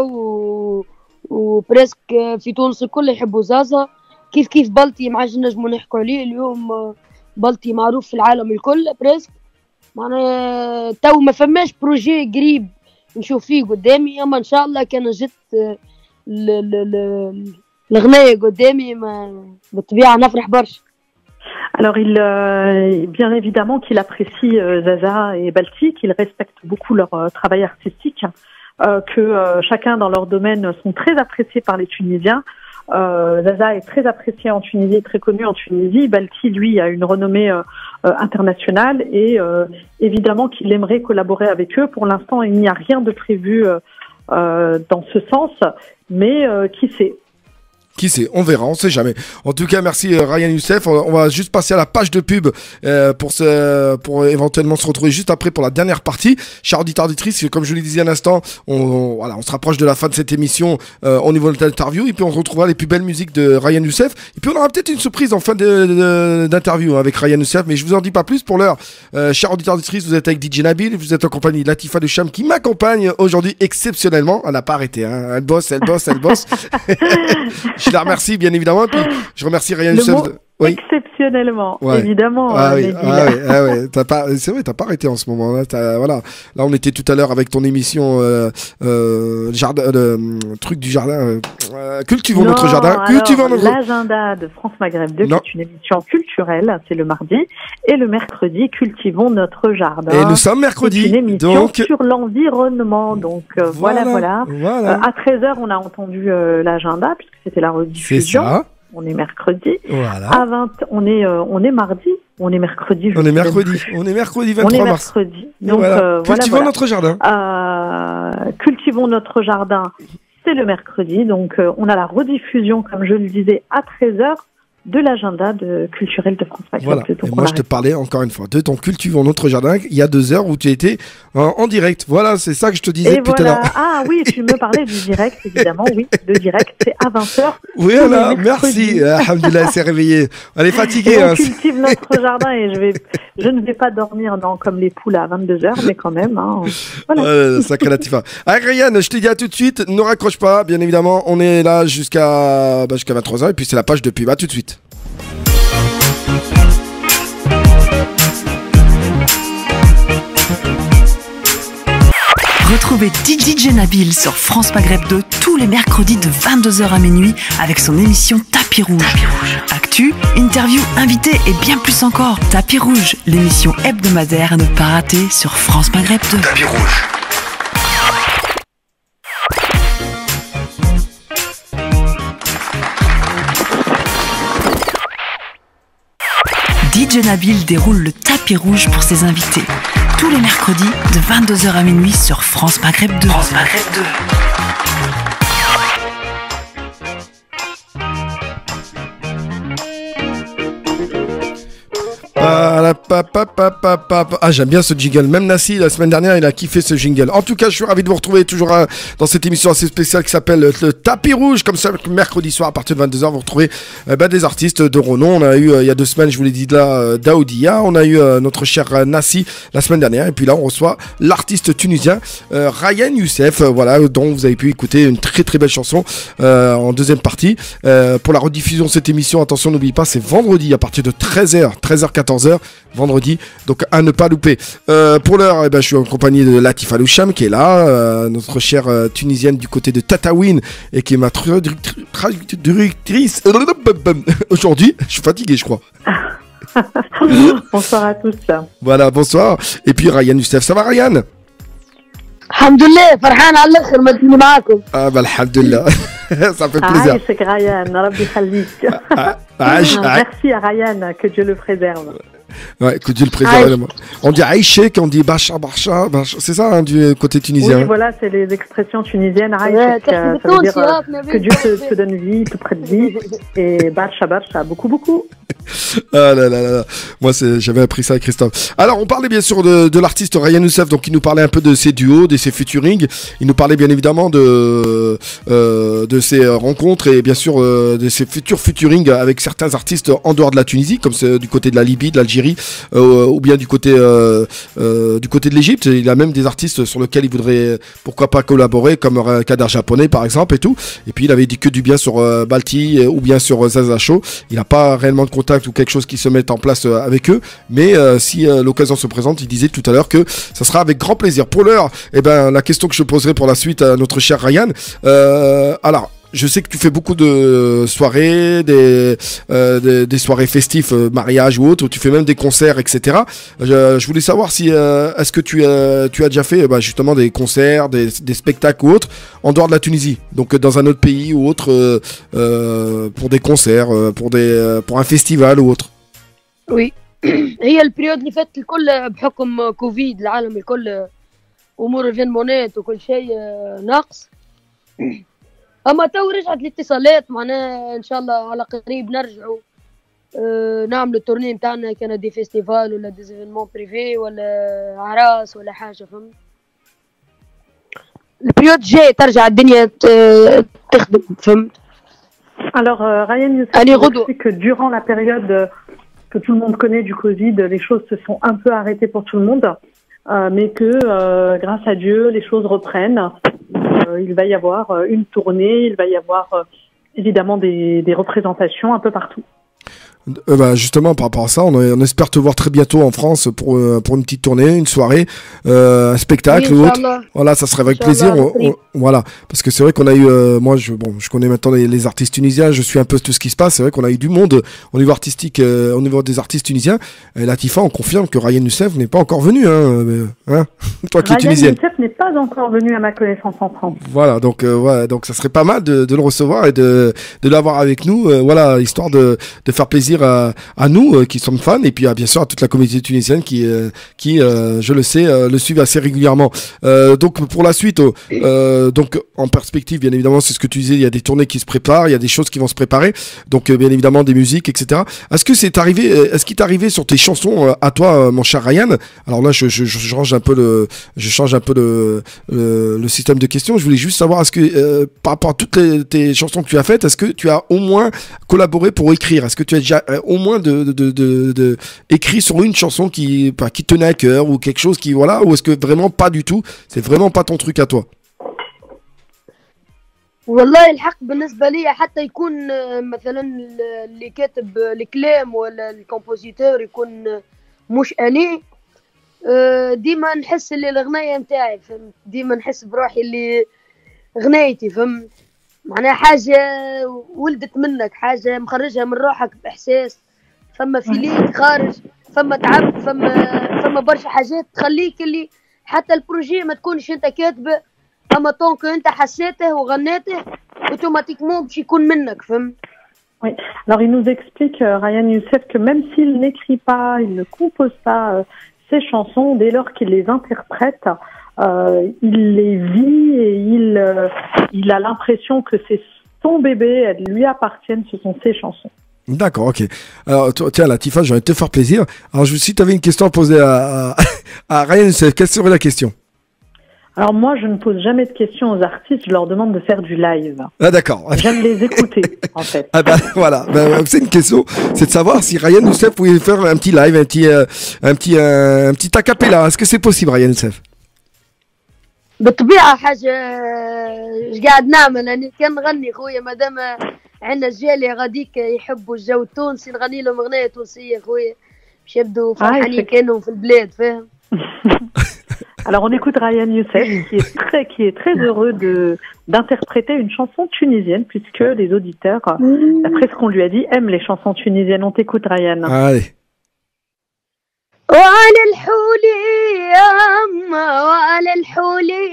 وبريسك في تونس الكل يحبوا زازا كيف بلطي ما عادش نجموا نحكوا عليه اليوم. بلطي معروف في العالم الكل بريسك معناها تو ما فماش بروجي قريب نشوف فيه قدامي اما ان شاء الله كان جت الغناية قدامي بالطبيعة نفرح برشا. Alors bien évidemment qu'il apprécie Zaza et Balti, qu'il respecte beaucoup leur travail artistique, que chacun dans leur domaine sont très appréciés par les Tunisiens. Zaza est très apprécié en Tunisie, très connu en Tunisie. Balti, lui, a une renommée internationale et évidemment qu'il aimerait collaborer avec eux. Pour l'instant, il n'y a rien de prévu dans ce sens, mais qui sait. Qui sait, on verra, on sait jamais. En tout cas, merci Ryan Youssef. On va juste passer à la page de pub pour éventuellement se retrouver juste après pour la dernière partie. Chers auditeurs, auditrices, comme je le disais à l'instant, on se rapproche de la fin de cette émission au niveau de l'interview. Et puis on retrouvera les plus belles musiques de Ryan Youssef. Et puis on aura peut-être une surprise en fin d'interview avec Ryan Youssef. Mais je vous en dis pas plus pour l'heure. Chers auditeurs, auditrices, vous êtes avec DJ Nabil. Vous êtes en compagnie de Latifa Loucham qui m'accompagne aujourd'hui exceptionnellement. Elle n'a pas arrêté. Hein. Elle bosse. Je la remercie bien évidemment, puis je remercie Ryan Youssef. Oui. Exceptionnellement, évidemment. Oui. C'est vrai, t'as pas arrêté en ce moment. Voilà. Là, on était tout à l'heure avec ton émission truc du jardin. Cultivons notre jardin. L'agenda de France Maghreb 2, c'est une émission culturelle. C'est le mardi et le mercredi. Cultivons notre jardin. Et nous sommes mercredi. C'est une émission sur l'environnement. Donc voilà. À 13h, on a entendu l'agenda puisque c'était la rediffusion. C'est ça. On est mercredi. Voilà. À 20, on est mardi. On est mercredi. On est mercredi 23 mars. Donc, cultivons notre jardin. Cultivons notre jardin. C'est le mercredi. Donc, on a la rediffusion, comme je le disais, à 13h de l'agenda culturel de France Maghreb. Voilà. Et moi, je te parlais encore une fois de ton Cultivons notre jardin il y a 2 heures où tu étais en direct. Voilà, c'est ça que je te disais tout à l'heure. Ah oui, tu me parlais du direct, évidemment. Oui, le direct, c'est à 20h. Oui, voilà, merci. Alhamdoulilah, elle s'est réveillée. Elle est fatiguée. On cultive notre jardin et je ne vais pas dormir comme les poules à 22h, mais quand même. Voilà. Sacré Latifa. Avec Ryan, je te dis à tout de suite. Ne raccroche pas, bien évidemment. On est là jusqu'à 23h et puis c'est la page de pub. À tout de suite. Retrouvez DJ Nabil sur France Maghreb 2 tous les mercredis de 22h à minuit avec son émission Tapis Rouge. Actu, interview, invité et bien plus encore. Tapis Rouge, l'émission hebdomadaire à ne pas rater sur France Maghreb 2. Tapis Rouge. DJ Nabil déroule le tapis rouge pour ses invités. Tous les mercredis de 22h à minuit sur France Maghreb 2. France Maghreb 2. Ah, j'aime bien ce jingle. Même Nassi, la semaine dernière, il a kiffé ce jingle. En tout cas, je suis ravi de vous retrouver toujours dans cette émission assez spéciale qui s'appelle le Tapis Rouge. Comme ça, mercredi soir à partir de 22h, vous retrouvez des artistes de renom. On a eu, il y a 2 semaines, je vous l'ai dit là, Daoudia. On a eu notre cher Nassi la semaine dernière. Et puis là, on reçoit l'artiste tunisien Ryan Youssef, voilà, dont vous avez pu écouter une très très belle chanson en deuxième partie. Pour la rediffusion de cette émission, attention, n'oubliez pas, c'est vendredi à partir de 13h, vendredi, donc à ne pas louper. Pour l'heure, je suis en compagnie de Latifa Loucham qui est là, notre chère tunisienne du côté de Tataouine et qui est ma traductrice aujourd'hui. Je suis fatigué, je crois. Bonsoir à tous. Voilà, bonsoir. Et puis Ryan Youssef, ça va Ryan? Alhamdoulilah, فرحان على الاخر ما تجيني معاكم. Alhamdoulilah. Ça fait plaisir. C'est Ryan, Rabbi Khalik. Merci à Ryan, que Dieu le préserve. Ouais, que Dieu le préserve. On dit Aïchek, on dit Bacha, c'est ça hein, du côté tunisien. Oui, voilà, c'est les expressions tunisiennes. Aïchek, ça veut dire que Dieu te donne vie, te prête vie. Et Bacha, beaucoup. Ah là. Moi, j'avais appris ça avec Christophe. Alors, on parlait bien sûr de l'artiste Ryan Youssef, donc il nous parlait un peu de ses duos, de ses featuring. Il nous parlait bien évidemment de ses rencontres et bien sûr de ses futurs featuring avec certains artistes en dehors de la Tunisie, comme du côté de la Libye, de l'Algérie, ou bien du côté de l'Égypte. Il a même des artistes sur lesquels il voudrait pourquoi pas collaborer, comme Kader Japonais par exemple et tout. Et puis il avait dit que du bien sur Balti ou bien sur Zaza Show. Il n'a pas réellement de contact ou quelque chose qui se mette en place avec eux, mais si l'occasion se présente, il disait tout à l'heure que ça sera avec grand plaisir. Pour l'heure, la question que je poserai pour la suite à notre cher Ryan, alors je sais que tu fais beaucoup de soirées, des soirées festives, mariage ou autres, où tu fais même des concerts, etc. Je voulais savoir si est-ce que tu as déjà fait justement des concerts, des spectacles ou autres en dehors de la Tunisie, donc dans un autre pays ou autre, pour des concerts, pour un festival ou autre. Oui. هي البريود اللي فاتت الكل بحكم كوفيد العالم الكل امور الفينمونات وكل شيء ناقص. اما تو رجعت الاتصالات معناها ان شاء الله على قريب نرجعوا نعملوا التورني نتاعنا كان دي فيستيفال ولا دي ايفينمون بريفي ولا اعراس ولا حاجه فهمت. البريود جاي ترجع الدنيا تخدم فهمت. Alors Ryan Youssef dit que durant la période que tout le monde connaît du Covid, les choses se sont un peu arrêtées pour tout le monde, mais que grâce à Dieu, les choses reprennent. Il va y avoir une tournée, il va y avoir évidemment des représentations un peu partout. Justement, par rapport à ça, on espère te voir très bientôt en France pour une petite tournée, une soirée, un spectacle ou autre. Voilà, ça serait avec plaisir. Voilà, parce que c'est vrai qu'on a eu, moi, je connais maintenant les artistes tunisiens, je suis un peu tout ce qui se passe. C'est vrai qu'on a eu du monde au niveau artistique, au niveau des artistes tunisiens. Et Latifa, on confirme que Ryan Youssef n'est pas encore venu, hein toi qui es tunisienne. Ryan Youssef n'est pas encore venu à ma connaissance en France. Voilà, donc donc ça serait pas mal de le recevoir et de l'avoir avec nous, voilà, histoire de faire plaisir à nous qui sommes fans et puis bien sûr à toute la communauté tunisienne qui je le sais le suivent assez régulièrement. Donc pour la suite donc en perspective bien évidemment c'est ce que tu disais, il y a des tournées qui se préparent, il y a des choses qui vont se préparer, donc bien évidemment des musiques etc. Est-ce qu'il t'est arrivé sur tes chansons à toi mon cher Ryan, alors là je change un peu le système de questions, je voulais juste savoir est-ce que par rapport à toutes tes chansons que tu as faites, est-ce que tu as au moins collaboré pour écrire, est-ce que tu as déjà au moins de écrit sur une chanson qui tenait à cœur ou quelque chose qui voilà, ou est-ce que vraiment pas du tout, c'est vraiment pas ton truc à toi? والله الحق بالنسبة لي حتى يكون مثلا اللي كاتب الكلام ولا الكومبوزيتور يكون مش أني ديما نحس اللي الغناية متاعي فهمت، ديما نحس بروحي اللي غنايتي فهمت، معناها حاجة ولدت منك، حاجة مخرجها من روحك بإحساس، فما فيليك خارج، فما تعب، فما برشا حاجات تخليك اللي حتى البروجي ما تكونش انت كاتبه، اما طونك انت حسيته وغنيته اوتوماتيكمون باش يكون منك فهمت. Oui. Alors il nous explique Ryan Youssef que même s'il n'écrit pas, il ne compose pas ses chansons, dès lors qu'il les interprète, il les vit et il a l'impression que c'est son bébé, elles lui appartiennent, ce sont ses chansons. D'accord, ok. Alors, tiens, Latifa, j'ai envie de te faire plaisir. Alors, si tu avais une question à poser à Ryan Youssef, quelle serait la question? Alors, moi, je ne pose jamais de questions aux artistes, je leur demande de faire du live. Ah, d'accord. J'aime les écouter, en fait. Ah, bah, voilà. C'est une question, c'est de savoir si Ryan Youssef pouvait faire un petit live, un petit a cappella. Est-ce que c'est possible, Ryan Youssef? بالطبيعة حاجة قاعد نعمل أنا كان نغني خويا مادام عندنا الجالية غاديك يحبوا الجو التونسي نغني لهم أغنية تونسية خويا باش يبدوا فرحانين كانوا في البلاد فاهم. Alors on écoute Ryan Youssef qui est très heureux d'interpréter une chanson tunisienne puisque les auditeurs, d'après ce qu'on lui a dit, aiment les chansons tunisiennes. On t'écoute Ryan. Allez. وعلى الحولي يا أما وعلى الحولي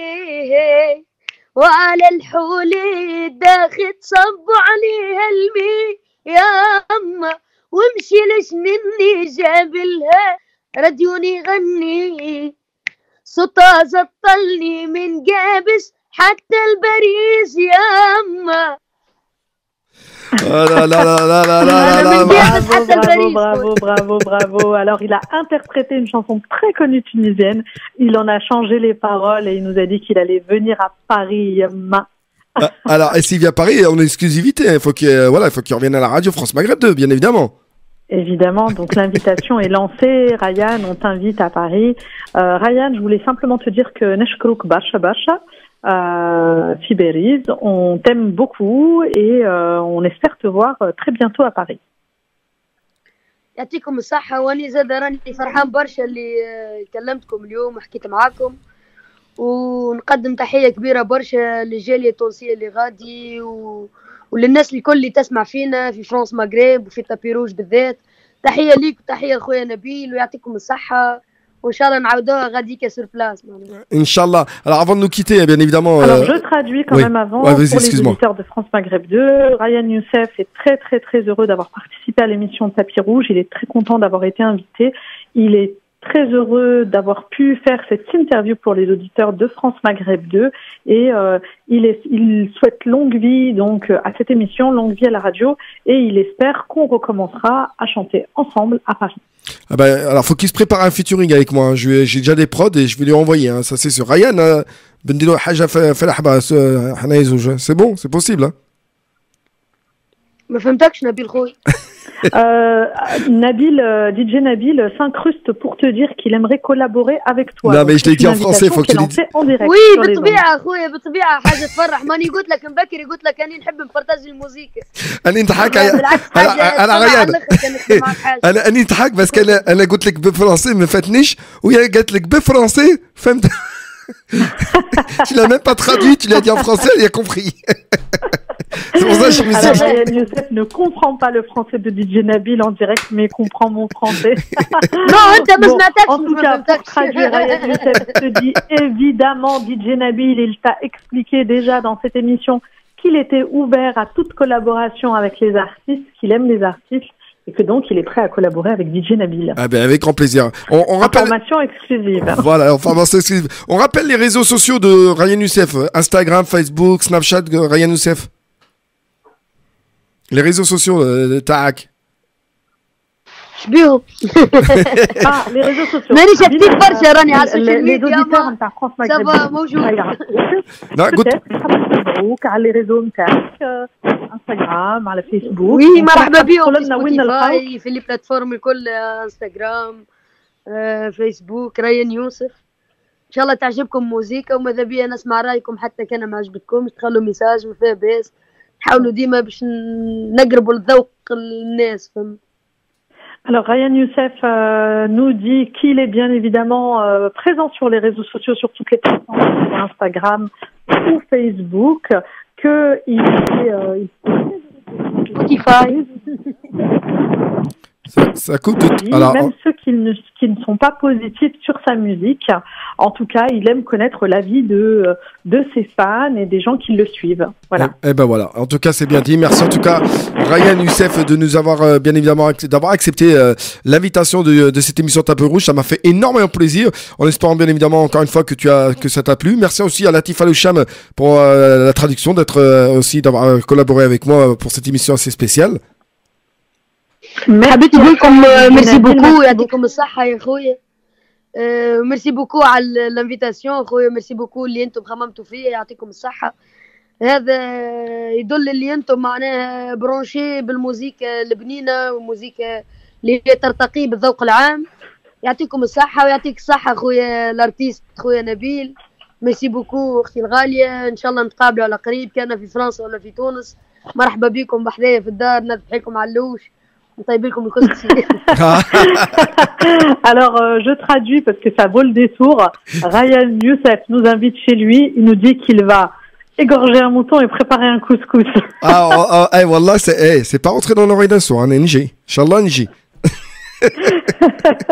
وعلى الحولي داخل صبوا عليها المي يا أما وامشي لجنني جابلها راديوني غني صوتها زطلني من جابس حتى البريز يا أما. Bravo. Alors, il a interprété une chanson très connue tunisienne. Il en a changé les paroles et il nous a dit qu'il allait venir à Paris. Alors, et s'il vient à Paris, en exclusivité, il faut qu'il revienne à la radio France Maghreb 2, bien évidemment. Évidemment, donc l'invitation est lancée. Ryan, on t'invite à Paris. Ryan, je voulais simplement te dire que Neshkrouk Basha Basha. Fiberiz, on t'aime beaucoup et on espère te voir très bientôt à Paris. يعطيكم الصحة واني زاد راني فرحان برشا اللي كلمتكم اليوم وحكيت معاكم ونقدم تحية كبيرة برشا للجالية التونسية اللي غادي وللناس الكل اللي تسمع فينا في فرانس مغرب وفي تابيروج بالذات. تحية ليك وتحية لخويا نبيل ويعطيكم الصحة. Inch'Allah. Alors avant de nous quitter, bien évidemment. Alors je traduis quand même avant pour les auditeurs de France Maghreb 2. Ryan Youssef est très très très heureux d'avoir participé à l'émission Tapis Rouge. Il est très content d'avoir été invité. Il est très heureux d'avoir pu faire cette interview pour les auditeurs de France Maghreb 2 et il souhaite longue vie donc à cette émission, longue vie à la radio et il espère qu'on recommencera à chanter ensemble à Paris. Ah ben, alors faut qu'il se prépare un featuring avec moi. J'ai déjà des prods et je vais lui envoyer. Hein. Ça c'est sûr. Ryan, c'est bon, c'est possible. Hein. ما فهمتكش نبيل خوي. Nabil, DJ Nabil s'incruste pour te dire qu'il aimerait collaborer avec toi. Non mais je l'ai dit en français, faut que tu dises. Oui, بالطبيعة خويا بالطبيعة حاجة تفرح. ماني قلت لك مبكر قلت لك أني نحب نبارطاجي الموسيقى. أنا نضحك أنا ريان. أنا نضحك بس أنا قلت لك بالفرنسي ما فاتنيش وهي قالت لك بالفرنسي فهمت. Tu l'as même pas traduit, tu l'as dit en français, elle a compris. C'est pour ça que je me suis dit. Ryan Youssef ne comprend pas le français de DJ Nabil en direct, mais comprend mon français. Non, bon, en tout cas, pour traduire, Ryan Youssef te dit évidemment, DJ Nabil, il t'a expliqué déjà dans cette émission qu'il était ouvert à toute collaboration avec les artistes, qu'il aime les artistes. Et que donc il est prêt à collaborer avec DJ Nabil. Ah ben avec grand plaisir. On rappelle... Information exclusive. Voilà, information exclusive. On rappelle les réseaux sociaux de Ryan Youssef, Instagram, Facebook, Snapchat, Ryan Youssef. Les réseaux sociaux, tac. شبيهم؟ les réseaux sociaux. مانيش اكتيف برشا راني على السوشيال ميديا. Les auditeurs نتاع فرانس ماغرب سافا موجود. نتابعوك على لي ريزو نتاعك انستغرام على فيسبوك. وي مرحبا بهم في سبوتيفاي في لي بلاتفورم الكل انستغرام فيسبوك ريان يوسف. ان شاء الله تعجبكم موزيكا وماذا بيا نسمع رايكم حتى كان ما عجبتكمش تخلوا ميساج ما فيها باس. نحاولوا ديما باش نقربوا الذوق الناس فهمت. Alors Ryan Youssef nous dit qu'il est bien évidemment présent sur les réseaux sociaux, sur toutes les plateformes, Instagram ou Facebook, qu'il est Spotify. Ça coûte. Alors, même ceux qui ne sont pas positifs sur sa musique, en tout cas, il aime connaître l'avis de ses fans et des gens qui le suivent. Voilà. Et ben voilà. En tout cas, c'est bien dit. Merci en tout cas, Ryan Youssef, de nous avoir bien évidemment d'avoir accepté l'invitation de cette émission Tapis Rouge. Ça m'a fait énormément plaisir. En espérant bien évidemment encore une fois que ça t'a plu. Merci aussi à Latif Aloucham pour la traduction, aussi d'avoir collaboré avec moi pour cette émission assez spéciale. حبيت نقول لكم ميرسي بوكو يعطيكم الصحة يا خويا. ميرسي بوكو على الانفيتاسيون خويا. ميرسي بوكو اللي انتم خممتوا فيا يعطيكم الصحة. هذا يدل اللي انتم معناها برونشي بالموسيقى البنينة والموسيقى اللي ترتقي بالذوق العام. يعطيكم الصحة ويعطيك الصحة خويا الارتيست خويا نبيل. ميرسي بوكو اختي الغالية. ان شاء الله نتقابلوا على قريب كان في فرنسا ولا في تونس. مرحبا بكم بحذايا في الدار نذبح لكم علوش. Alors, je traduis parce que ça vaut le détour. Ryan Youssef nous invite chez lui. Il nous dit qu'il va égorger un mouton et préparer un couscous. Wallah, c'est pas rentré dans l'oreille d'un sourd. Inch'Allah, Inch'Allah.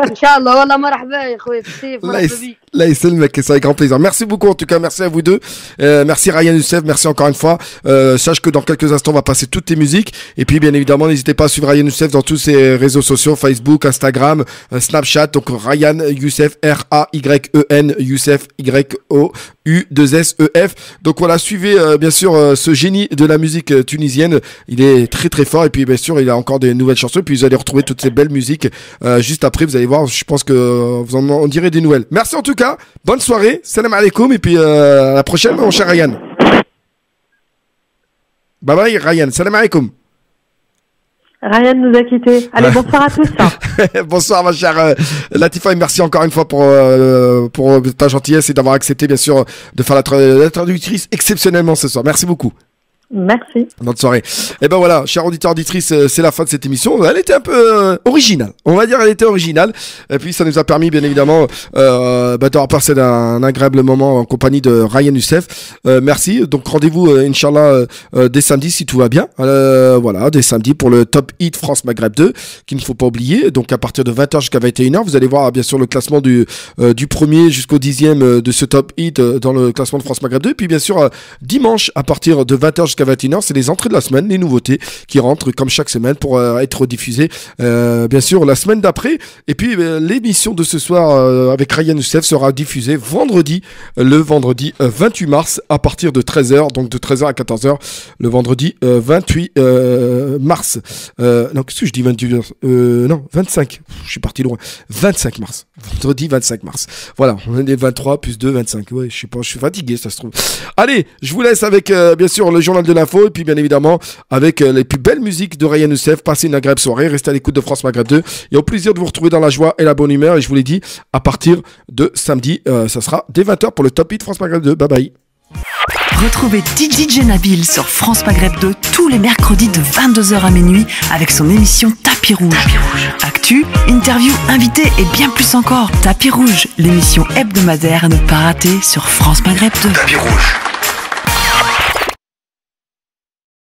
Inch'Allah, wallah marhaba ya khoya في الصيف مرحبا بك. Là, c'est avec grand plaisir. Merci beaucoup en tout cas, merci à vous deux. Merci Ryan Youssef, merci encore une fois. Sache que dans quelques instants, on va passer toutes tes musiques. Et puis bien évidemment, n'hésitez pas à suivre Ryan Youssef dans tous ses réseaux sociaux, Facebook, Instagram, Snapchat. Donc Ryan Youssef, R-A-Y-E-N, Youssef, Y-O-U-2-S-E-F. Donc voilà, suivez bien sûr ce génie de la musique tunisienne. Il est très très fort. Et puis bien sûr, il a encore des nouvelles chansons. Et puis vous allez retrouver toutes ces belles musiques juste après. Vous allez voir, je pense que vous en direz des nouvelles. Merci en tout cas. Bonne soirée, salam alaikum et puis à la prochaine mon cher Ryan. Bye bye Ryan, salam alaikum. Ryan nous a quittés. Allez, bonsoir à tous. Bonsoir ma chère Latifa et merci encore une fois pour ta gentillesse et d'avoir accepté bien sûr de faire la traductrice exceptionnellement ce soir. Merci beaucoup. Merci. Bonne soirée. Et ben voilà, chers auditeurs, auditrices, c'est la fin de cette émission. Elle était un peu originale. On va dire elle était originale. Et puis ça nous a permis bien évidemment d'avoir passé un agréable moment en compagnie de Ryan Youssef. Merci. Donc rendez-vous Inch'Allah dès samedi si tout va bien. Voilà, dès samedi pour le Top Hit France Maghreb 2 qu'il ne faut pas oublier. Donc à partir de 20h jusqu'à 21h, vous allez voir bien sûr le classement du premier jusqu'au 10e de ce Top Hit dans le classement de France Maghreb 2. Et puis bien sûr dimanche à partir de 20h jusqu'à jusqu'à 21h. C'est les entrées de la semaine, les nouveautés qui rentrent comme chaque semaine pour être diffusées bien sûr la semaine d'après. Et puis l'émission de ce soir avec Ryan Youssef sera diffusée le vendredi 28 mars à partir de 13h, donc de 13h à 14h le vendredi 28 mars. Non, qu'est-ce que je dis 28 mars non, 25. Je suis parti loin. 25 mars. Vendredi 25 mars. Voilà, on est 23 plus 2, 25. Ouais, je sais pas, je suis fatigué, ça se trouve. Allez, je vous laisse avec bien sûr le journal de l'info et puis bien évidemment avec les plus belles musiques de Ryan Youssef. Passez une agréable soirée, restez à l'écoute de France Maghreb 2 et au plaisir de vous retrouver dans la joie et la bonne humeur. Et je vous l'ai dit, à partir de samedi, ça sera dès 20h pour le Top Hit France Maghreb 2. Bye bye. Retrouvez DJ Nabil sur France Maghreb 2 tous les mercredis de 22h à minuit avec son émission Tapis Rouge. Actu, interview, invité et bien plus encore. Tapis Rouge, l'émission hebdomadaire à ne pas rater sur France Maghreb 2. Tapis Rouge.